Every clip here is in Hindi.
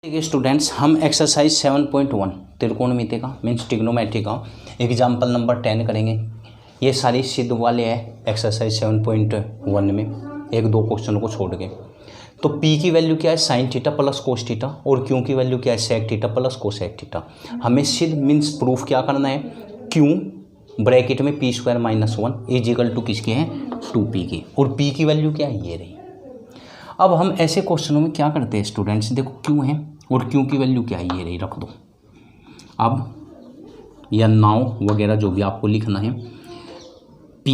देखिए स्टूडेंट्स, हम एक्सरसाइज 7.1 त्रिकोणमिति का मीन्स ट्रिग्नोमेट्री का एग्जाम्पल नंबर 10 करेंगे। ये सारी सिद्ध वाले हैं एक्सरसाइज 7.1 में, एक दो क्वेश्चन को छोड़ के। तो P की वैल्यू क्या है sine theta plus cos theta, और Q की वैल्यू क्या है sec theta plus cosec theta. हमें सिद्ध मीन्स प्रूफ क्या करना है, Q ब्रैकेट में P² - 1 इजिकल टू किसके हैं 2P की, और P की वैल्यू क्या है ये रही। अब हम ऐसे क्वेश्चनों में क्या करते हैं स्टूडेंट्स, देखो Q है और Q की वैल्यू क्या है ये रही, रख दो। अब या नाउ वगैरह जो भी आपको लिखना है, P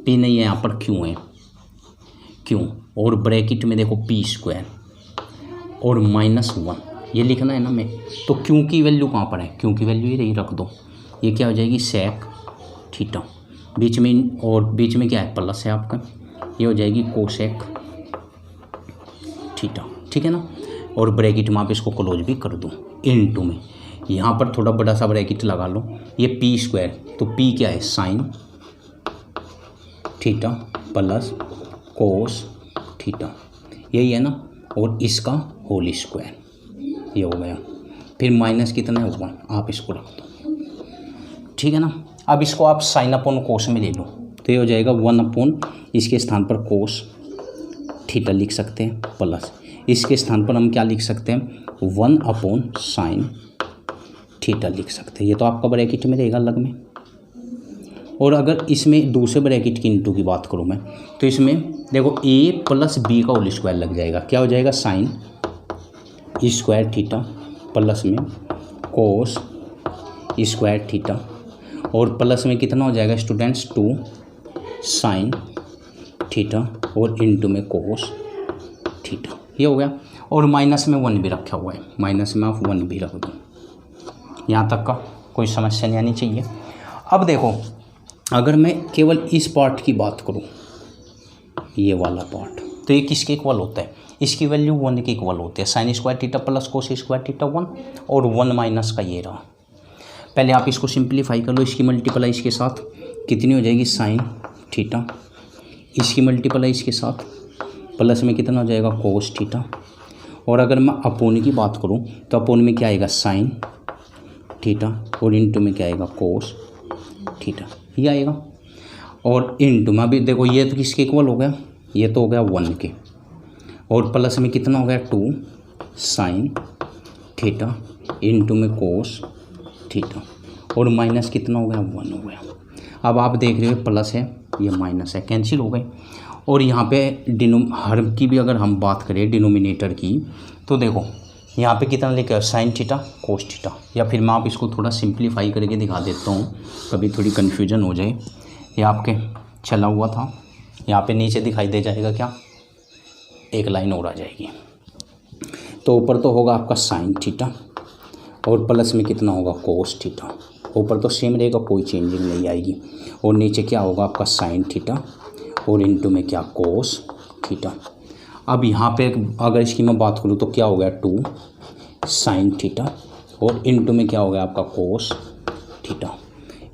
नहीं है यहाँ पर, Q है Q, और ब्रैकेट में देखो P² और -1 ये लिखना है ना मैं। तो Q की वैल्यू कहाँ पर है, Q की वैल्यू ये रही, रख दो। ये क्या हो जाएगी सेक थीटा, बीच में और बीच में क्या है प्लस है आपका, ये हो जाएगी कोसेक थीटा, ठीक है ना। और ब्रैकेट में आप इसको क्लोज भी कर दो इनटू में, यहाँ पर थोड़ा बड़ा सा ब्रैकेट लगा लो। ये P², तो P क्या है sine theta plus cos theta, यही है ना, और इसका होल स्क्वायर, ये हो गया। फिर माइनस कितना है 1, आप इसको रख दो, ठीक है ना। अब इसको आप साइन अपॉन कोस में ले लो, तो ये हो जाएगा 1/, इसके स्थान पर कोस थीटा लिख सकते हैं, प्लस इसके स्थान पर हम क्या लिख सकते हैं 1/sin थीटा लिख सकते हैं। ये तो आपका ब्रैकेट में रहेगा अलग में। और अगर इसमें दूसरे ब्रैकेट की इंटू की बात करूँ मैं, तो इसमें देखो a + b का होल स्क्वायर लग जाएगा, क्या हो जाएगा साइन स्क्वायर थीटा प्लस में कोस स्क्वायर थीटा, और प्लस में कितना हो जाएगा स्टूडेंट्स 2 साइन थीटा और इंटू में कोस थीटा, ये हो गया। और माइनस में 1 भी रखा हुआ है, माइनस में आप 1 भी रख दो। यहाँ तक का कोई समस्या नहीं आनी चाहिए। अब देखो अगर मैं केवल इस पार्ट की बात करूँ, ये वाला पार्ट, तो ये किसके इक्वल होता है, इसकी वैल्यू 1 के इक्वल होती है। Sine square theta plus cos square theta 1, और 1 माइनस का ये रहा। पहले आप इसको सिंप्लीफाई कर लो, इसकी मल्टीप्लाई इसके साथ कितनी हो जाएगी साइन थीटा, इसकी मल्टीप्लाई इसके साथ प्लस में कितना हो जाएगा कोस थीटा, और अगर मैं अपोन की बात करूं तो अपोन में क्या आएगा साइन थीटा और इंटू में क्या आएगा कोस थीटा, ये आएगा। और इंटू में अभी देखो ये तो किसके इक्वल हो गया, ये तो हो गया 1 के, और प्लस में कितना हो गया 2 साइन थीटा इंटू में कोस थीटा, और माइनस कितना हो गया 1 हो गया। अब आप देख रहे हो प्लस है ये माइनस है, कैंसिल हो गए। और यहाँ पे हर की भी अगर हम बात करें डिनोमिनेटर की, तो देखो यहाँ पे कितना लिखा है साइन थीटा कोस थीटा, या फिर मैं आप इसको थोड़ा सिंप्लीफाई करके दिखा देता हूँ, कभी थोड़ी कन्फ्यूजन हो जाए। ये आपके चला हुआ था, यहाँ पे नीचे दिखाई दे जाएगा क्या, एक लाइन और आ जाएगी। तो ऊपर तो होगा आपका साइन थीटा और प्लस में कितना होगा कोस थीटा, ऊपर तो सेम रहेगा, कोई चेंजिंग नहीं आएगी। और नीचे क्या होगा आपका साइन थीटा और इंटू में क्या कोस थीटा। अब यहाँ पे अगर इसकी मैं बात करूँ तो क्या हो गया 2 साइन थीटा और इंटू में क्या हो गया आपका कोस थीटा।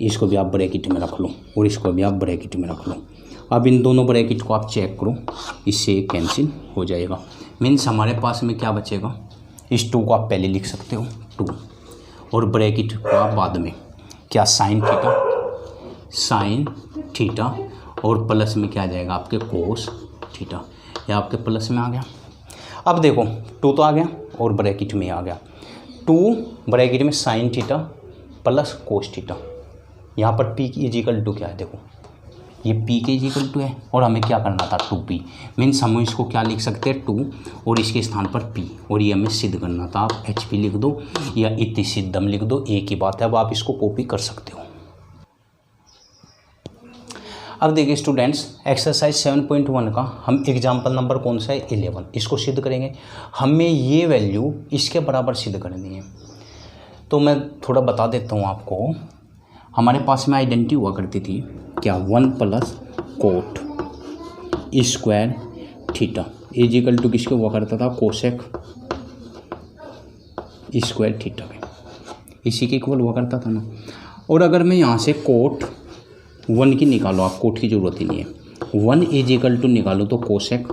इसको भी आप ब्रैकेट में रख लो और इसको भी आप ब्रैकेट में रख लो। अब इन दोनों ब्रैकेट को आप चेक करो, इससे कैंसिल हो जाएगा। मीन्स हमारे पास में क्या बचेगा, इस 2 को आप पहले लिख सकते हो 2, और ब्रैकेट को आप बाद में क्या साइन थीटा और प्लस में क्या आ जाएगा आपके कोस थीटा, ये आपके प्लस में आ गया। अब देखो 2 तो आ गया और ब्रैकेट में आ गया 2, ब्रैकेट में sign theta plus cos theta. यहाँ पर P की इजिकल टू क्या है, देखो ये P के इजिकल टू है, और हमें क्या करना था 2P, मीन्स हम इसको क्या लिख सकते हैं 2 और इसके स्थान पर P, और ये हमें सिद्ध करना था। आप HP लिख दो या इति सिद्धम लिख दो, एक ही बात है। अब आप इसको कॉपी कर सकते हो। अब देखिए स्टूडेंट्स, एक्सरसाइज 7.1 का हम एग्जाम्पल नंबर कौन सा है 11, इसको सिद्ध करेंगे। हमें ये वैल्यू इसके बराबर सिद्ध करनी है। तो मैं थोड़ा बता देता हूँ आपको, हमारे पास में आइडेंटिटी हुआ करती थी क्या 1 + cot square theta is equal to किसके हुआ करता था कोसेक स्क्वायर थीटा के, इसी के इक्वल हुआ करता था ना। और अगर मैं यहाँ से कोट 1 की निकालो, आप कोट की ज़रूरत ही नहीं है, 1 इजिकल टू निकालो तो cosec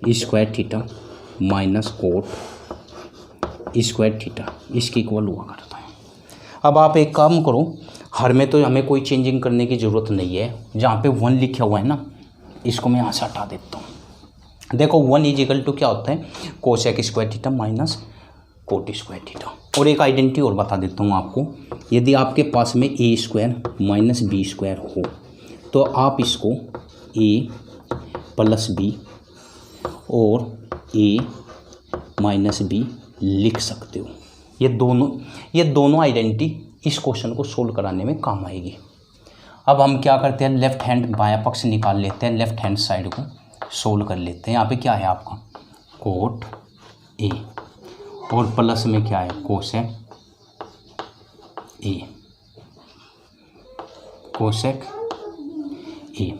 square theta minus cot square theta इसके इक्वल हुआ करता है। अब आप एक काम करो, हर में तो हमें कोई चेंजिंग करने की ज़रूरत नहीं है, जहाँ पे 1 लिखा हुआ है ना इसको मैं यहाँ से हटा देता हूँ। देखो 1 इजिकल टू क्या होता है, cosec square theta minus cot square theta. और एक आइडेंटिटी और बता देता हूँ आपको, यदि आपके पास में ए स्क्वायर माइनस बी स्क्वायर हो तो आप इसको ए प्लस बी और ए माइनस बी लिख सकते हो। ये दोनों आइडेंटिटी इस क्वेश्चन को सोल्व कराने में काम आएगी। अब हम क्या करते हैं, लेफ्ट हैंड बायां पक्ष निकाल लेते हैं, लेफ्ट हैंड साइड को सोल्व कर लेते हैं। यहाँ पे क्या है आपका कोट ए और प्लस में क्या है कोसेक ए, कोसेक ए,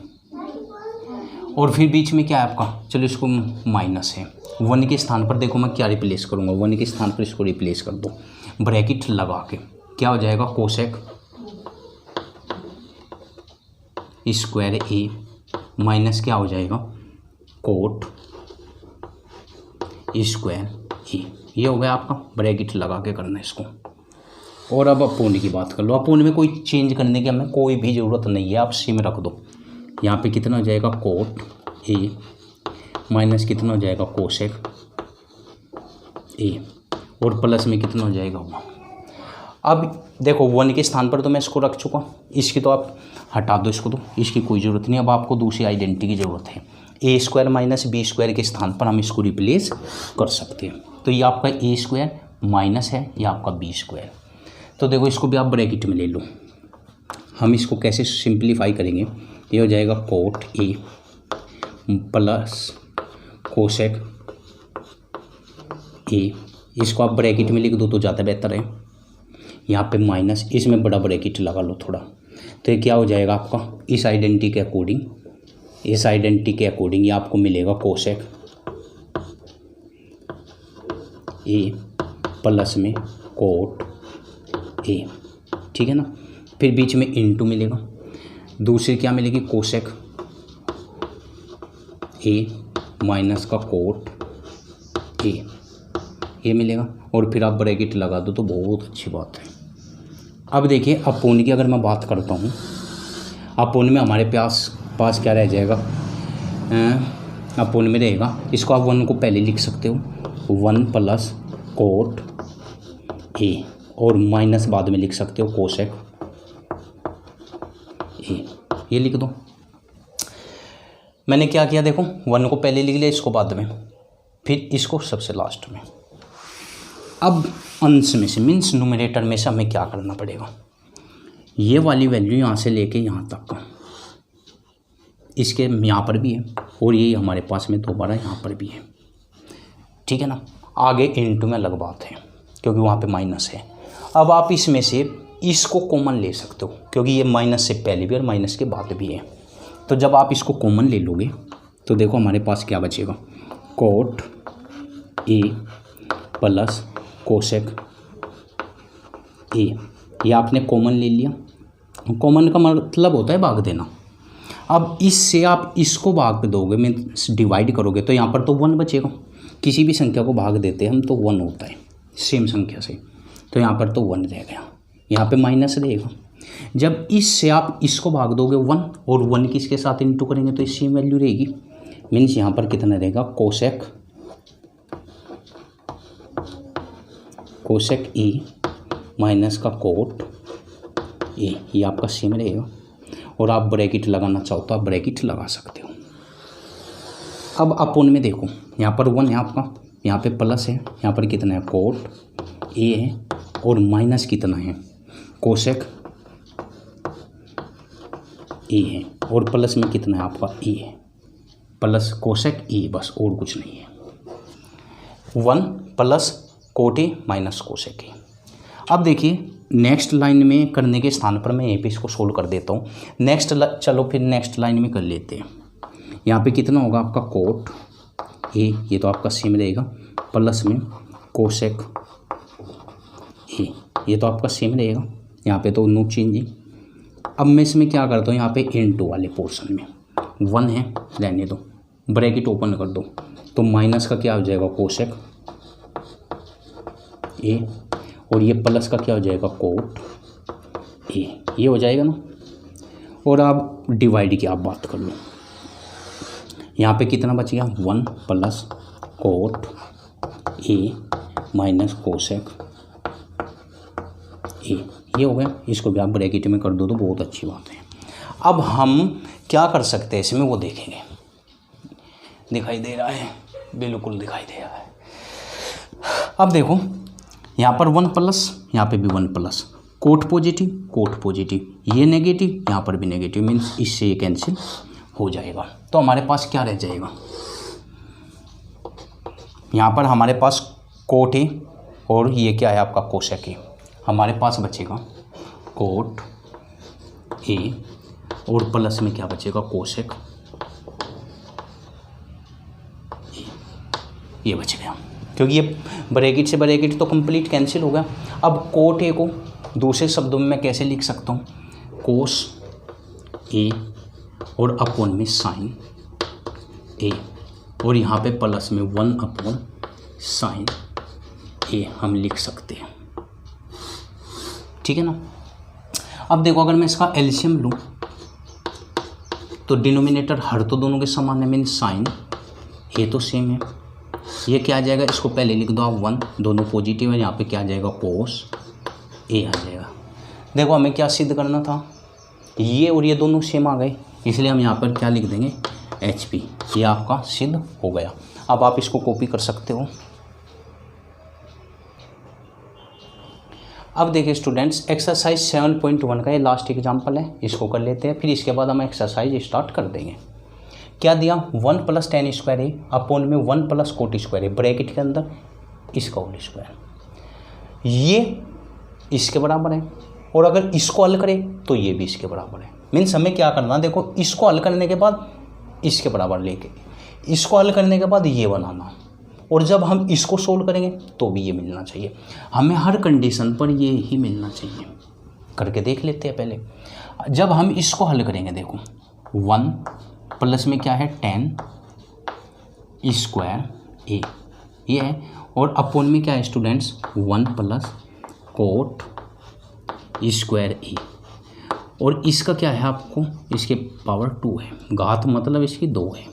और फिर बीच में क्या है आपका, चलो इसको माइनस है। 1 के स्थान पर देखो मैं क्या रिप्लेस करूँगा, 1 के स्थान पर इसको रिप्लेस कर दो ब्रैकेट लगा के, क्या हो जाएगा कोसेक स्क्वायर ए माइनस क्या हो जाएगा कोट स्क्वायर ए। ये हो गया आपका, ब्रैकेट लगा के करना है इसको। और अब अपोन की बात कर लो, अपोन में कोई चेंज करने की हमें कोई भी ज़रूरत नहीं है, आप सिम रख दो। यहाँ पे कितना हो जाएगा कोट ए माइनस कितना हो जाएगा कोसेक ए और प्लस में कितना हो जाएगा 1। अब देखो 1 के स्थान पर तो मैं इसको रख चुका, इसकी तो आप हटा दो, इसको तो इसकी कोई ज़रूरत नहीं। अब आपको दूसरी आइडेंटिटी की ज़रूरत है, ए स्क्वायर माइनस बी स्क्वायर के स्थान पर हम इसको रिप्लेस कर सकते हैं। तो ये आपका ए स्क्वायर माइनस है, ये आपका बी स्क्वायर। तो देखो इसको भी आप ब्रैकेट में ले लो। हम इसको कैसे सिंप्लीफाई करेंगे, ये हो जाएगा कोट ए प्लस कोसेक ए, इसको आप ब्रैकेट में लिख दो तो ज़्यादा बेहतर है। यहाँ पे माइनस, इसमें बड़ा ब्रैकेट लगा लो थोड़ा, तो ये क्या हो जाएगा आपका, इस आइडेंटिटी के अकॉर्डिंग ये आपको मिलेगा कोसेक ए प्लस में कोट ए, ठीक है ना। फिर बीच में इनटू मिलेगा, दूसरी क्या मिलेगी कोसेक ए माइनस का कोट ए, ये मिलेगा। और फिर आप ब्रैकेट लगा दो तो बहुत अच्छी बात है। अब देखिए अपोन की अगर मैं बात करता हूँ, अपोन में हमारे पास क्या रह जाएगा, अपोन में रहेगा, इसको आप 1 को पहले लिख सकते हो 1 प्लस कोट ए और माइनस बाद में लिख सकते हो कोसेक ए, ये लिख दो। मैंने क्या किया देखो, 1 को पहले लिख लिया, इसको बाद में, फिर इसको सबसे लास्ट में। अब अंश में से मीन्स न्यूमरेटर में से हमें क्या करना पड़ेगा, ये वाली वैल्यू यहाँ से लेके यहाँ तक का, इसके यहाँ पर भी है और ये हमारे पास में दोबारा यहाँ पर भी है, ठीक है ना। आगे इनटू में अलग बात है क्योंकि वहाँ पे माइनस है। अब आप इसमें से इसको कॉमन ले सकते हो क्योंकि ये माइनस से पहले भी और माइनस के बाद भी है। तो जब आप इसको कॉमन ले लोगे तो देखो हमारे पास क्या बचेगा, कोट ए प्लस कोसेक ए, ये आपने कॉमन ले लिया। कॉमन का मतलब होता है भाग देना। अब इससे आप इसको भाग दोगे, मीन्स डिवाइड करोगे, तो यहाँ पर तो 1 बचेगा। किसी भी संख्या को भाग देते हैं हम तो 1 होता है सेम संख्या से, तो यहाँ पर तो 1 रह गया, यहाँ पे माइनस रहेगा। जब इससे आप इसको भाग दोगे 1 और 1 किसके साथ इंटू करेंगे तो सेम वैल्यू रहेगी, मीन्स यहाँ पर कितना रहेगा कोसेक ए माइनस का कोट ए, ये आपका सेम रहेगा। और आप ब्रैकेट लगाना चाहो तो आप ब्रैकेट लगा सकते हो। अब अपोन में देखो, यहाँ पर 1 है आपका, यहाँ पे प्लस है, यहाँ पर कितना है कोट ए है और माइनस कितना है कोसेक ए है और प्लस में कितना है आपका ए है, प्लस कोसेक ए, बस और कुछ नहीं है। 1 plus cot A minus cosec ए। अब देखिए नेक्स्ट लाइन में करने के स्थान पर मैं यहीं पे इसको सोल्व कर देता हूँ। चलो फिर नेक्स्ट लाइन में कर लेते हैं। यहाँ पे कितना होगा आपका कोट ए, ये तो आपका सेम रहेगा, प्लस में कोसेक ए, ये तो आपका सेम रहेगा, यहाँ पे तो नो चेंजिंग। अब मैं इसमें क्या करता हूँ, यहाँ पे इनटू वाले पोर्शन में 1 है रहने दो, ब्रैकेट ओपन कर दो, तो माइनस का क्या हो जाएगा कोसेक ए, और ये प्लस का क्या हो जाएगा कोट ए, ये हो जाएगा ना। और आप डिवाइड की आप बात कर लो, यहाँ पे कितना बच गया 1 plus cot A minus cosec ए, ये हो गया। इसको भी आप ब्रैकेट में कर दो तो बहुत अच्छी बात है। अब हम क्या कर सकते हैं इसमें वो देखेंगे। दिखाई दे रहा है, बिल्कुल दिखाई दे रहा है। अब देखो यहाँ पर 1 प्लस, यहाँ पे भी 1 प्लस, कोट पॉजिटिव, ये नेगेटिव, यहाँ पर भी नेगेटिव, मीन्स इससे ये कैंसिल हो जाएगा। तो हमारे पास क्या रह जाएगा, यहाँ पर हमारे पास कोट है और ये क्या है आपका कोसेक है। हमारे पास बचेगा कोट ए और प्लस में क्या बचेगा कोसेक ए, ये बच गया, क्योंकि ये ब्रैकेट से ब्रैकेट तो कंप्लीट कैंसिल हो गया। अब कोट ए को दूसरे शब्दों में मैं कैसे लिख सकता हूँ, कोस ए और अपॉन में साइन ए, और यहाँ पे प्लस में 1 अपॉन साइन ए हम लिख सकते हैं, ठीक है ना। अब देखो अगर मैं इसका एलसीएम लूँ तो डिनोमिनेटर हर तो दोनों के समान है, मीन साइन ए तो सेम है। ये क्या आ जाएगा, इसको पहले लिख दो आप 1, दोनों पॉजिटिव है, यहाँ पे क्या आ जाएगा कोस ए आ जाएगा। देखो हमें क्या सिद्ध करना था, ये और ये दोनों सेम आ गए, इसलिए हम यहाँ पर क्या लिख देंगे एच पी, ये आपका सिद्ध हो गया। अब आप इसको कॉपी कर सकते हो। अब देखिए स्टूडेंट्स, एक्सरसाइज 7.1 का ये लास्ट एग्जाम्पल है, इसको कर लेते हैं, फिर इसके बाद हम एक्सरसाइज स्टार्ट कर देंगे। क्या दिया 1 प्लस टेन स्क्वायर है अपॉन में 1 प्लस कोट स्क्वायर है, ब्रैकेट के अंदर इसका होल स्क्वायर, ये इसके बराबर है, और अगर इसको हल करें तो ये भी इसके बराबर है। मीन्स हमें क्या करना, देखो इसको हल करने के बाद इसके बराबर लेके, इसको हल करने के बाद ये बनाना, और जब हम इसको सोल्व करेंगे तो भी ये मिलना चाहिए। हमें हर कंडीशन पर ये ही मिलना चाहिए। करके देख लेते हैं पहले। जब हम इसको हल करेंगे, देखो 1 प्लस में क्या है 10 स्क्वायर ए, ये है, और अपॉन में क्या है स्टूडेंट्स 1 प्लस कोट स्क्वायर ए, और इसका क्या है आपको, इसके पावर 2 है, घात मतलब इसकी 2 है।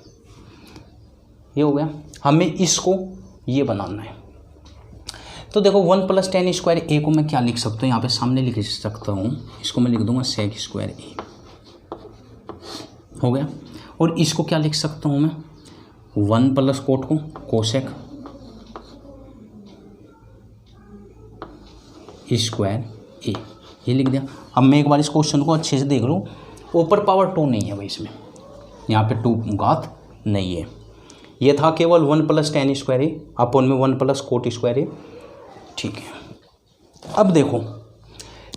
ये हो गया। हमें इसको ये बनाना है, तो देखो 1 प्लस 10 स्क्वायर ए को मैं क्या लिख सकता हूँ, यहाँ पे सामने लिख सकता हूँ, इसको मैं लिख दूंगा सेक स्क्वायर ए, हो गया। और इसको क्या लिख सकता हूँ मैं, 1 प्लस कोट को कोसेक स्क्वायर ए, ये लिख दिया। अब मैं एक बार इस क्वेश्चन को अच्छे से देख लूँ, ऊपर पावर 2 नहीं है भाई, इसमें यहाँ पे 2 घात नहीं है, ये था केवल 1 प्लस 10 स्क्वायर ए अपॉन में 1 प्लस कोट स्क्वायर ए, ठीक है। अब देखो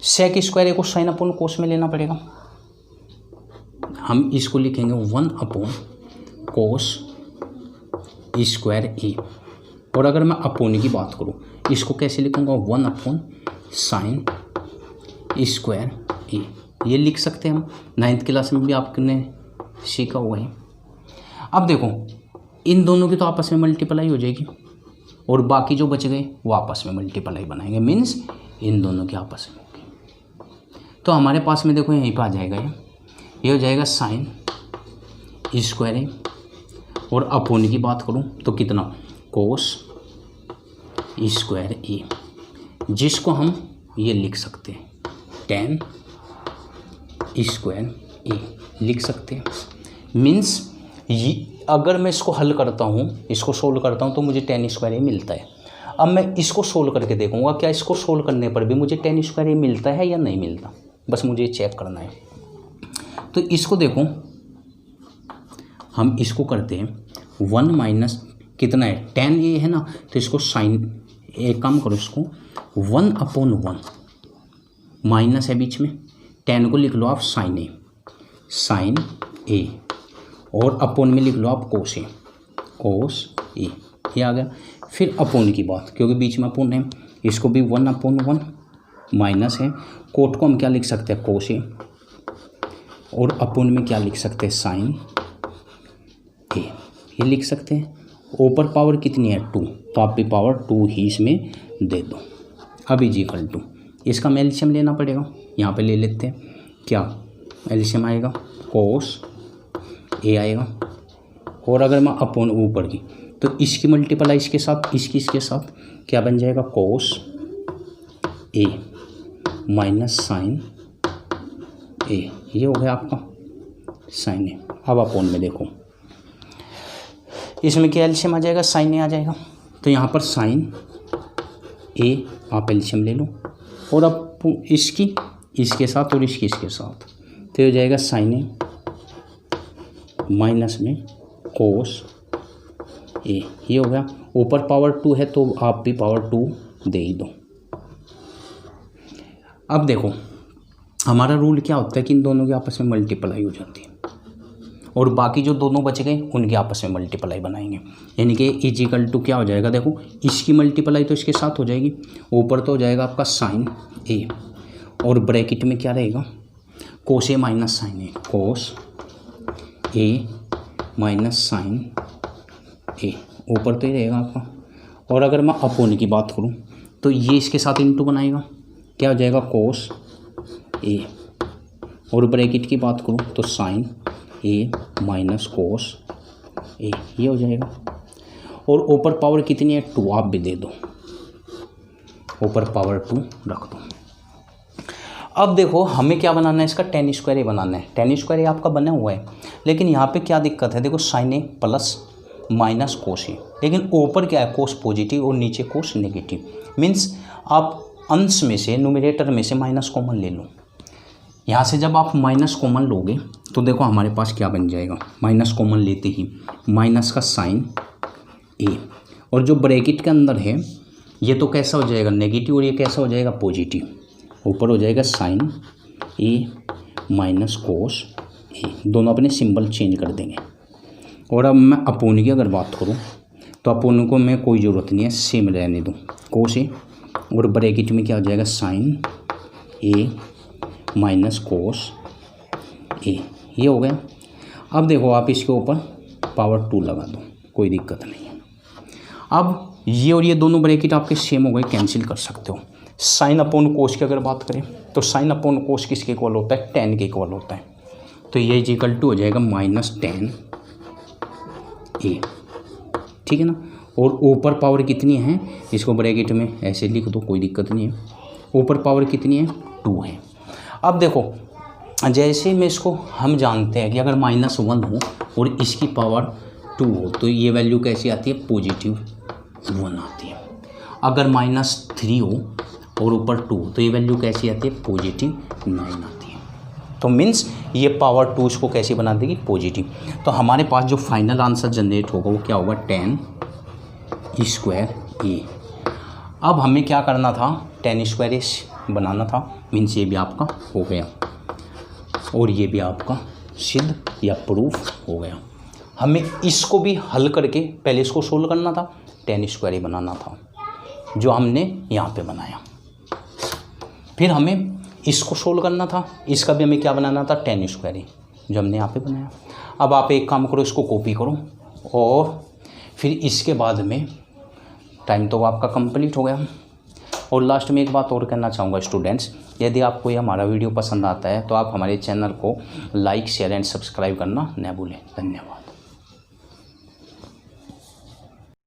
सेक स्क्वायर ए को साइन अपॉन कोस में लेना पड़ेगा, हम इसको लिखेंगे 1 अपॉन कोस स्क्वायर ए, और अगर मैं अपॉन की बात करूँ इसको कैसे लिखूँगा 1 अपॉन साइन स्क्वायर ए, ये लिख सकते हैं हम, 9th क्लास में भी आपने सीखा हुआ है। अब देखो इन दोनों की तो आपस में मल्टीप्लाई हो जाएगी, और बाकी जो बच गए वो आपस में मल्टीप्लाई बनाएंगे, मीन्स इन दोनों के आपस में होगी। तो हमारे पास में देखो यहीं पर आ जाएगा, ये हो जाएगा साइन स्क्वायर ए, और अपोन की बात करूँ तो कितना कोस स्क्वायर ए, जिसको हम ये लिख सकते हैं टेन स्क्वायर ए लिख सकते हैं। मीन्स ये अगर मैं इसको हल करता हूँ, इसको सोल्व करता हूँ तो मुझे 10 स्क्वायर ए मिलता है। अब मैं इसको सोल्व करके देखूँगा क्या इसको सोल्व करने पर भी मुझे 10 स्क्वायर ए मिलता है या नहीं मिलता, बस मुझे चेक करना है। तो इसको देखो, हम इसको करते हैं 1 माइनस कितना है 10 ए है ना, तो इसको साइन एक काम करो, इसको 1/1 माइनस है बीच में, 10 को लिख लो आप साइन ए और अपोन में लिख लो आप कोस ए, ये आ गया। फिर अपोन की बात, क्योंकि बीच में अपोन है, इसको भी 1/1 माइनस है, कोट को हम क्या लिख सकते हैं कोस ए, और अपोन में क्या लिख सकते हैं साइन ए, ये लिख सकते हैं। ऊपर पावर कितनी है 2, तो आप भी पावर 2 ही इसमें दे दो। अब इज इक्वल टू इसका मैं एलसीएम लेना पड़ेगा, यहाँ पे ले लेते हैं। क्या एलसीएम आएगा कोस ए आएगा, और अगर मैं अपॉन ऊपर की तो इसकी मल्टीप्लाई इसके साथ, इसके साथ क्या बन जाएगा कोस ए माइनस साइन ए, ये हो गया आपका साइन ए। अब अपॉन में देखो इसमें क्या एलसीएम आ जाएगा साइन ए आ जाएगा, तो यहाँ पर साइन ए आप एलसीएम ले लो, और अब इसकी इसके साथ और इसकी इसके साथ, तो हो जाएगा साइन ए माइनस में कोस ए, ये हो गया। ऊपर पावर 2 है तो आप भी पावर 2 दे ही दो। अब देखो हमारा रूल क्या होता है कि इन दोनों की आपस में मल्टीप्लाई हो जाती है, और बाकी जो दोनों बच गए उनके आपस में मल्टीप्लाई बनाएंगे, यानी कि इज इक्वल टू क्या हो जाएगा, देखो इसकी मल्टीप्लाई तो इसके साथ हो जाएगी, ऊपर तो हो जाएगा आपका साइन ए, और ब्रैकेट में क्या रहेगा कोस ए माइनस साइन ए, कोस ए माइनस साइन ए, ऊपर तो ही रहेगा आपका। और अगर मैं अपोन की बात करूँ तो ये इसके साथ इंटू बनाएगा, क्या हो जाएगा कोस ए, और ब्रैकेट की बात करूँ तो साइन ए माइनस कोस ए, ये हो जाएगा। और ऊपर पावर कितनी है 2, आप भी दे दो, ऊपर पावर 2 रख दो। अब देखो हमें क्या बनाना है, इसका टेन स्क्वायर ए बनाना है। टेन स्क्वायर ए आपका बना हुआ है, लेकिन यहाँ पे क्या दिक्कत है, देखो साइन ए प्लस माइनस कोस ए, लेकिन ऊपर क्या है कोस पॉजिटिव और नीचे कोस नेगेटिव, मीन्स आप अंश में से न्यूमरेटर में से माइनस कॉमन ले लो। यहाँ से जब आप माइनस कॉमन लोगे तो देखो हमारे पास क्या बन जाएगा, माइनस कॉमन लेते ही माइनस का साइन ए, और जो ब्रैकेट के अंदर है ये तो कैसा हो जाएगा नेगेटिव, और ये कैसा हो जाएगा पॉजिटिव, ऊपर हो जाएगा साइन ए माइनस कोस ए, दोनों अपने सिंबल चेंज कर देंगे। और अब मैं अपोन की अगर बात करूँ तो अपोन को मैं कोई ज़रूरत नहीं है, सेम रहने दूँ कोस ए, और ब्रैकेट में क्या हो जाएगा साइन ए माइनस कोस ए, ये हो गया। अब देखो आप इसके ऊपर पावर 2 लगा दो, कोई दिक्कत नहीं है। अब ये और ये दोनों ब्रैकेट आपके सेम हो गए, कैंसिल कर सकते हो। साइन अपॉन कोस की अगर बात करें तो साइन अपॉन कोस किसके इक्वल होता है, टेन के इक्वल होता है, तो ये इज इक्वल टू हो जाएगा माइनस टेन ए, ठीक है ना। और ऊपर पावर कितनी है, इसको ब्रैकेट में ऐसे लिख दो, कोई दिक्कत नहीं है। ऊपर पावर कितनी है 2 है। अब देखो जैसे में इसको हम जानते हैं कि अगर -1 हो और इसकी पावर 2 हो तो ये वैल्यू कैसी आती है, पॉजिटिव 1 आती है। अगर -3 हो और ऊपर 2 तो ये वैल्यू कैसी आती है, पॉजिटिव 9 आती है। तो मीन्स ये पावर 2 इसको कैसी बना देगी, पॉजिटिव। तो हमारे पास जो फाइनल आंसर जनरेट होगा वो क्या होगा, टेन स्क्वायर ए। अब हमें क्या करना था, टेन स्क्वायर ए बनाना था, मीन्स ये भी आपका हो गया और ये भी आपका सिद्ध या प्रूफ हो गया। हमें इसको भी हल करके पहले इसको सोल्व करना था, टेन स्क्वायर ए बनाना था जो हमने यहाँ पे बनाया। फिर हमें इसको सोल्व करना था, इसका भी हमें क्या बनाना था, टेन स्क्वायर ए जो हमने यहाँ पे बनाया। अब आप एक काम करो, इसको कॉपी करो और फिर इसके बाद में टाइम तो आपका कंप्लीट हो गया। और लास्ट में एक बात और कहना चाहूँगा स्टूडेंट्स, यदि आपको ये हमारा वीडियो पसंद आता है तो आप हमारे चैनल को लाइक शेयर एंड सब्सक्राइब करना न भूलें। धन्यवाद।